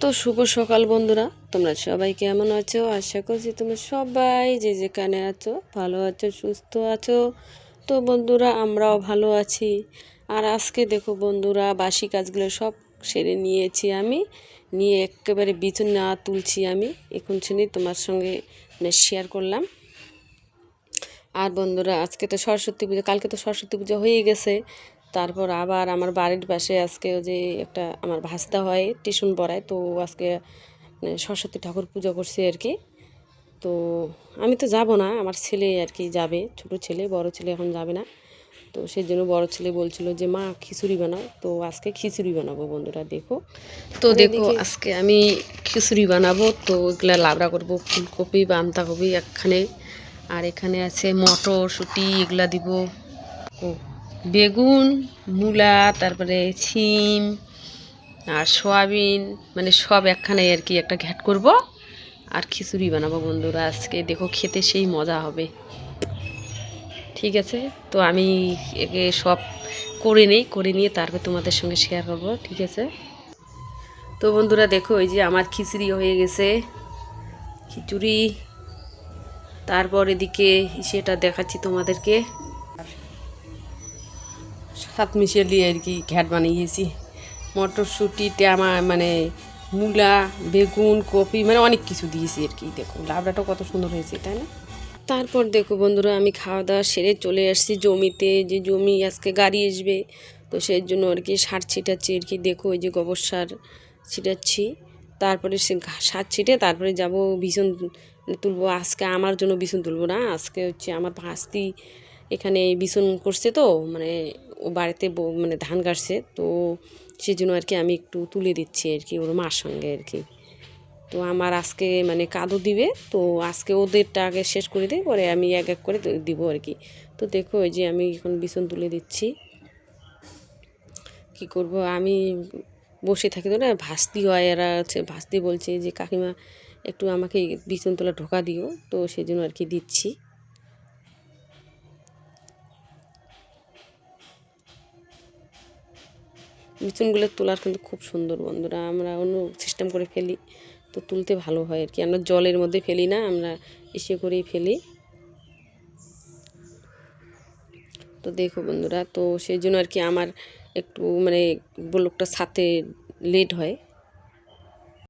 তো শুভ সকাল বন্ধুরা, তোমরা সবাই কেমন আছো? আশা করছি তোমরা সবাই যে যেখানে আছো ভালো আছো, সুস্থ আছো। তো বন্ধুরা, আমরাও ভালো আছি। আর আজকে দেখো বন্ধুরা, বাসি কাজগুলো সব সেরে নিয়েছি আমি, নিয়ে একেবারে বিছানা তুলছি আমি এখন শুনেই তোমার সঙ্গে শেয়ার করলাম। আর বন্ধুরা, আজকে তো সরস্বতী পুজো, কালকে তো সরস্বতী পুজো হয়ে গেছে। তারপর আবার আমার বাড়ির পাশে আজকে যে একটা আমার ভাস্তা হয়, টিউশন পড়ায়, তো আজকে সরস্বতী ঠাকুর পুজো করছে আর কি। তো আমি তো যাব না, আমার ছেলে আর কি যাবে, ছোট ছেলে, বড় ছেলে এখন যাবে না। তো সেই জন্য বড় ছেলে বলছিল যে মা খিচুড়ি বানাও, তো আজকে খিচুড়ি বানাবো বন্ধুরা দেখো। তো দেখো আজকে আমি খিচুড়ি বানাবো, তো এগুলা লাবড়া করবো, ফুলকপি বাঁধাকপি একখানে, আর এখানে আছে মটরশুঁটি, এগুলা দিব, বেগুন, মূলা, তারপরে সিম আর সয়াবিন, মানে সব একখানে আর কি একটা ঘ্যাট করব আর খিচুড়ি বানাবো বন্ধুরা। আজকে দেখো খেতে সেই মজা হবে, ঠিক আছে? তো আমি একে সব করে নিয়ে তারপর তোমাদের সঙ্গে শেয়ার করব, ঠিক আছে? তো বন্ধুরা দেখো, এই যে আমার খিচুড়ি হয়ে গেছে, খিচুড়ি। তারপর এদিকে সেটা দেখাচ্ছি তোমাদেরকে, সাত মিশালি আর কি ঘ্যাট বানিয়েছি, মটরশুঁটি, ট্যামা, মানে মূলা, বেগুন, কপি, মানে অনেক কিছু দিয়েছি আর কি। দেখো লাবড়াটা কত সুন্দর হয়েছে, তাই না? তারপর দেখো বন্ধুরা, আমি খাওয়া দাওয়া সেরে চলে আসছি জমিতে, যে জমি আজকে গাড়ি আসবে, তো সেই জন্য আর কি সার ছিটাচ্ছি আর কি। দেখো এই যে গোবর সার ছিটাচ্ছি, তারপরে সে সার ছিটে তারপরে যাব বিছন তুলবো। আজকে আমার জন্য বিছন তুলবো না, আজকে হচ্ছে আমার ভাস্তি এখানে বিছন করছে, তো মানে ও বাড়িতে মানে ধান কাটছে, তো সেই জন্য আর কি আমি একটু তুলে দিচ্ছি আর কি ওর মার সঙ্গে আর কি। তো আমার আজকে মানে কাদো দিবে, তো আজকে ওদেরটা আগে শেষ করে দিই, পরে আমি এক এক করে দিব আর কি। তো দেখো এই যে আমি এখন বিছন তুলে দিচ্ছি। কি করব, আমি বসে থাকি তো না, ভাস্তি হয়, এরা হচ্ছে ভাস্তি বলছে যে কাকিমা একটু আমাকে বিছন তোলা ঢোকা দিও, তো সেই জন্য আর কি দিচ্ছি। বিছনগুলো তোলার কিন্তু খুব সুন্দর বন্ধুরা, আমরা অন্য সিস্টেম করে ফেলি, তো তুলতে ভালো হয় আর কি। আমরা জলের মধ্যে ফেলি না, আমরা এসে করেই ফেলি। তো দেখো বন্ধুরা, তো সেই জন্য আর কি আমার একটু মানে ব্লগটা সাথে লেট হয়,